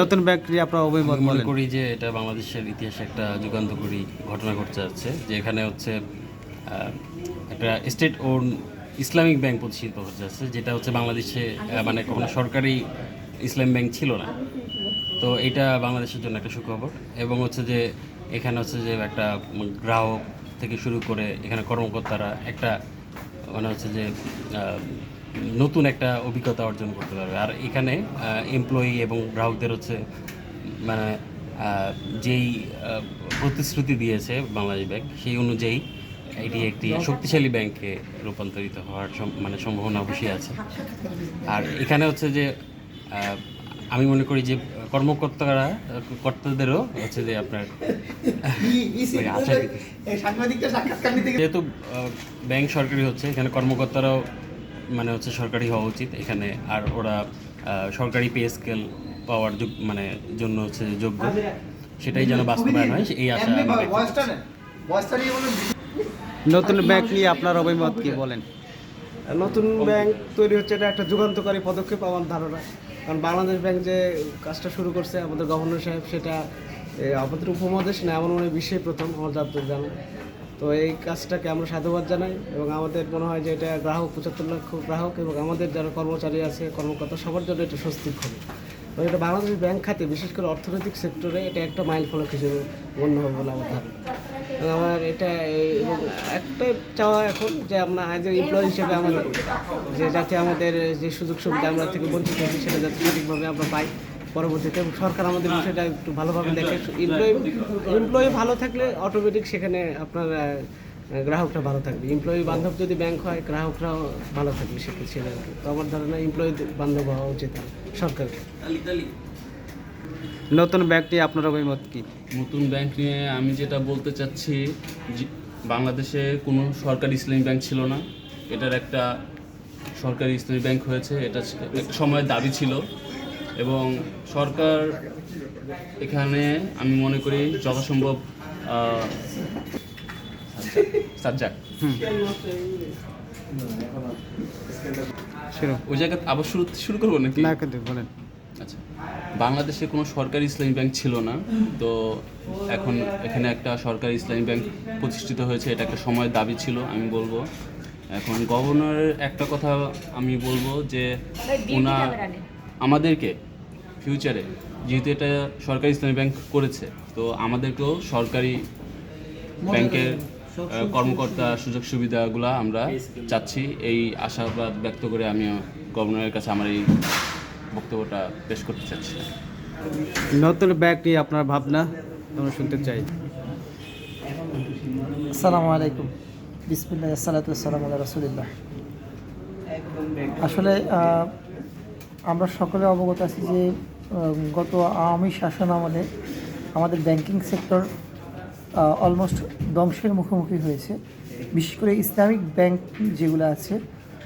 নতুন ব্যাংক নিয়ে আপনার অভিমত মনে বলেন। করি যে এটা বাংলাদেশের ইতিহাসে একটা যুগান্তকারী ঘটনা ঘটতে যাচ্ছে, যে এখানে হচ্ছে একটা স্টেট ওন ইসলামিক ব্যাংক প্রতিষ্ঠিত হতে যাচ্ছে, যেটা হচ্ছে বাংলাদেশে মানে কখনো সরকারি ইসলাম ব্যাংক ছিল না। তো এটা বাংলাদেশের জন্য একটা সুখবর, এবং হচ্ছে যে এখানে হচ্ছে যে একটা গ্রাহক থেকে শুরু করে এখানে কর্মকর্তারা একটা মানে হচ্ছে যে নতুন একটা অভিজ্ঞতা অর্জন করতে পারবে। আর এখানে এমপ্লয়ি এবং গ্রাহকদের হচ্ছে মানে যেই প্রতিশ্রুতি দিয়েছে বাংলাদেশ ব্যাংক, সেই অনুযায়ী এটি একটি শক্তিশালী ব্যাংকে রূপান্তরিত হওয়ার মানে সম্ভাবনা বেশি আছে। আর এখানে হচ্ছে যে আমি মনে করি যে কর্তাদেরও হচ্ছে যে আপনার যেহেতু ব্যাংক সরকারি হচ্ছে, এখানে কর্মকর্তারাও মানে হচ্ছে সরকারি হওয়া উচিত এখানে। আর ওরা সরকারি পে স্কেল পাওয়ার মানে জন্য হচ্ছে যোগ্য, সেটাই যেন বাস্তবায়ন হয় এই আশা আমি ব্যক্ত করছি। নতুন ব্যাংক নিয়ে আপনার অভিমত কি বলেন? নতুন ব্যাংক তৈরি হচ্ছে, এটা একটা যুগান্তকারী পদক্ষেপ আমার ধারণা। কারণ বাংলাদেশ ব্যাংক যে কাজটা শুরু করছে আমাদের গভর্নর সাহেব, সেটা আমাদের উপমহাদেশ না, এমন মনে বিশ্বেই প্রথম আমার যতদূর জানা। তো এই কাজটাকে আমরা সাধুবাদ জানাই, এবং আমাদের মনে হয় যে এটা গ্রাহক 75 লক্ষ গ্রাহক এবং আমাদের যারা কর্মচারী আছে কর্মকর্তা সবার জন্য এটা স্বস্তির খবর। এবং এটা বাংলাদেশ ব্যাংক খাতে বিশেষ করে অর্থনৈতিক সেক্টরে এটা একটা মাইল ফলক হিসেবে গণ্য হবে বলে আমার ধারণা। আমার এটা এবং একটা চাওয়া এখন যে আমরা অ্যাজ এ এমপ্লয়ি হিসেবে আমাদের যে যাতে আমাদের যে সুযোগ সুবিধা আমরা থেকে বঞ্চিত হচ্ছি সেটা যাতে সঠিকভাবে আমরা পাই পরবর্তীতে, এবং সরকার আমাদের বিষয়টা একটু ভালোভাবে দেখে। এমপ্লয়ি ভালো থাকলে অটোমেটিক সেখানে আপনার গ্রাহকরা ভালো থাকবে। এমপ্লয়ি বান্ধব যদি ব্যাংক হয়, গ্রাহকরাও ভালো থাকবে সেক্ষেত্রে। তো আমার ধারণা এমপ্লয়ি বান্ধব হওয়া উচিত সরকারকে। নতুন ব্যাংক নিয়ে আপনার অভিমত কি? নতুন ব্যাংক নিয়ে আমি যেটা বলতে চাচ্ছি, বাংলাদেশে কোনো সরকারি ইসলামী ব্যাংক ছিল না, এটার একটা সরকারি ইসলামী ব্যাংক হয়েছে। এটা একটা সময়ের দাবি ছিল, এবং সরকার এখানে আমি মনে করি যথাসম্ভব সাজ্জাক ওই জায়গায় আবার শুরু করবো নাকি? না, কিন্তু বলেন। আচ্ছা, বাংলাদেশে কোনো সরকারি ইসলামী ব্যাংক ছিল না, তো এখন এখানে একটা সরকারি ইসলামী ব্যাংক প্রতিষ্ঠিত হয়েছে। এটা একটা সময়ের দাবি ছিল আমি বলবো। এখন গভর্নরের একটা কথা আমি বলবো যে ওনার আমাদেরকে ফিউচারে, যেহেতু এটা সরকারি ইসলামী ব্যাংক করেছে, তো আমাদেরকেও সরকারি ব্যাংকের কর্মকর্তা সুযোগ সুবিধাগুলো আমরা চাচ্ছি। এই আশাবাদ ব্যক্ত করে আমি গভর্নরের কাছে আমার এই বক্তব্যটা পেশ করতে চাচ্ছি। নতুন ব্যাংক নিয়ে আপনার ভাবনা আমরা শুনতে চাই। আসসালামু আলাইকুম, বিসমিল্লাহ, আসসালাতু ওয়াসসালামু আলা রাসূলিল্লাহ। আসলে আমরা সকলে অবগত আছি যে গত আওয়ামী শাসন আমলে আমাদের ব্যাংকিং সেক্টর অলমোস্ট ধ্বংসের মুখোমুখি হয়েছে। বিশেষ করে ইসলামিক ব্যাংক যেগুলো আছে,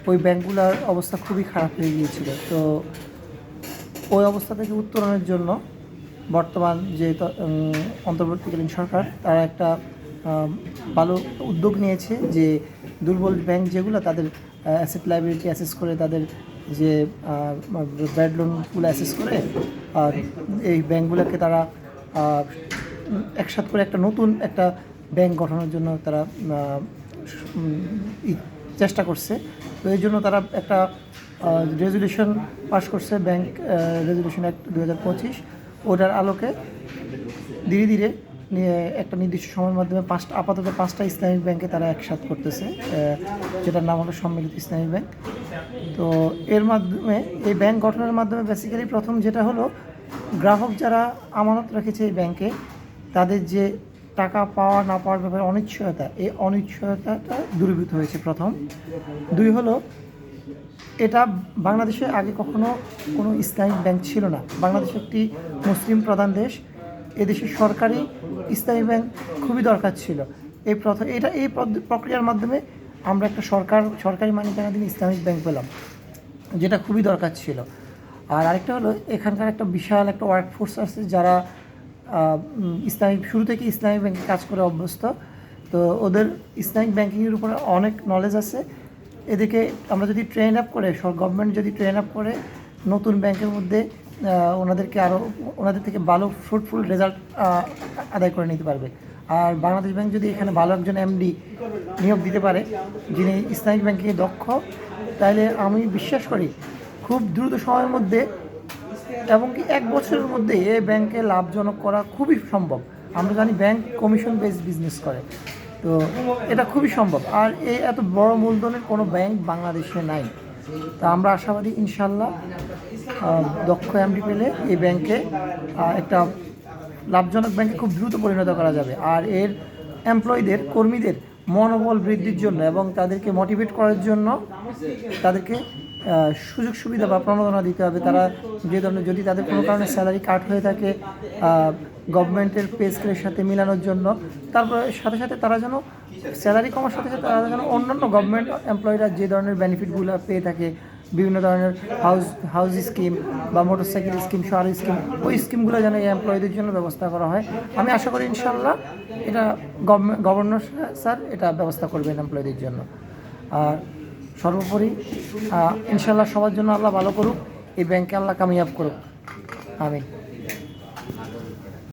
ওই ব্যাংকগুলোর অবস্থা খুবই খারাপ হয়ে গিয়েছিল। তো ওই অবস্থা থেকে উত্তরণের জন্য বর্তমান যে অন্তর্বর্তীকালীন সরকার, তারা একটা ভালো উদ্যোগ নিয়েছে যে দুর্বল ব্যাংক যেগুলো, তাদের অ্যাসেট লাইবিলিটি অ্যাসেস করে, তাদের যে ব্যাড লোনগুলো অ্যাসেস করে, আর এই ব্যাংকগুলোকে তারা একসাথে করে একটা নতুন একটা ব্যাংক গঠনের জন্য তারা চেষ্টা করছে। তো এই জন্য তারা একটা রেজলিউশন পাস করছে, ব্যাংক রেজলিউশন অ্যাক্ট 2025। ওটার আলোকে ধীরে ধীরে নিয়ে একটা নির্দিষ্ট সময়ের মাধ্যমে আপাতত 5টা ইসলামিক ব্যাংকে তারা একসাথে করতেছে, যেটার নাম হলো সম্মিলিত ইসলামী ব্যাংক। তো এর মাধ্যমে, এই ব্যাংক গঠনের মাধ্যমে বেসিক্যালি প্রথম যেটা হলো, গ্রাহক যারা আমানত রেখেছে এই ব্যাংকে, তাদের যে টাকা পাওয়া না পাওয়ার ব্যাপারে অনিশ্চয়তা, এই অনিশ্চয়তাটা দূরীভূত হয়েছে প্রথম। 2 হলো, এটা বাংলাদেশে আগে কখনো কোনো ইসলামিক ব্যাংক ছিল না। বাংলাদেশ একটি মুসলিম প্রধান দেশ, এদেশে সরকারি ইসলামী ব্যাংক খুবই দরকার ছিল। এই প্রক্রিয়ার মাধ্যমে আমরা একটা সরকারি মালিকানাধীন ইসলামিক ব্যাংক পেলাম, যেটা খুবই দরকার ছিল। আর আরেকটা হলো, এখানকার একটা বিশাল একটা ওয়ার্কফোর্স আছে যারা শুরু থেকে ইসলামিক ব্যাংকে কাজ করে অভ্যস্ত। তো ওদের ইসলামিক ব্যাংকিংয়ের উপরে অনেক নলেজ আছে। এদিকে আমরা যদি ট্রেন আপ করে, গভর্নমেন্ট যদি ট্রেন আপ করে নতুন ব্যাংকের মধ্যে ওনাদেরকে আরও ওনাদের থেকে ভালো ফ্রুটফুল রেজাল্ট আদায় করে নিতে পারবে। আর বাংলাদেশ ব্যাংক যদি এখানে ভালো একজন এমডি নিয়োগ দিতে পারে যিনি ইসলামিক ব্যাংকিংয়ে দক্ষ, তাহলে আমি বিশ্বাস করি খুব দ্রুত সময়ের মধ্যে এবং কি 1 বছরের মধ্যে এই ব্যাংকে লাভজনক করা খুবই সম্ভব। আমরা জানি ব্যাংক কমিশন বেসড বিজনেস করে, তো এটা খুবই সম্ভব। আর এই এত বড় মূলধনের কোনো ব্যাংক বাংলাদেশে নাই। তা আমরা আশাবাদী ইনশাল্লাহ দক্ষ এমডি পেলে এই ব্যাংকে একটা লাভজনক ব্যাংকে খুব দ্রুত পরিণত করা যাবে। আর এর এমপ্লয়ীদের কর্মীদের মনোবল বৃদ্ধির জন্য এবং তাদেরকে মোটিভেট করার জন্য তাদেরকে সুযোগ সুবিধা বা প্রণোদনা দিতে হবে। তারা যে ধরনের যদি তাদের কোনো কারণে স্যালারি কাট হয়ে থাকে গভর্নমেন্টের পে স্কেলের সাথে মেলানোর জন্য, তারপরে সাথে সাথে তারা যেন স্যালারি কমার সাথে সাথে তারা যেন অন্যান্য গভর্নমেন্ট এমপ্লয়িরা যে ধরনের বেনিফিটগুলো পেয়ে থাকে, বিভিন্ন ধরনের হাউস স্কিম বা মোটরসাইকেল স্কিম, শহর স্কিম, ওই স্কিমগুলো যেন এই এমপ্লয়ীদের জন্য ব্যবস্থা করা হয়। আমি আশা করি ইনশাল্লাহ এটা গভর্নর স্যার এটা ব্যবস্থা করবেন এমপ্লয়ীদের জন্য। আর সর্বোপরি ইনশাল্লাহ সবার জন্য আল্লাহ ভালো করুক, এই ব্যাংকে আল্লাহ কামিয়াব করুক। আমিন।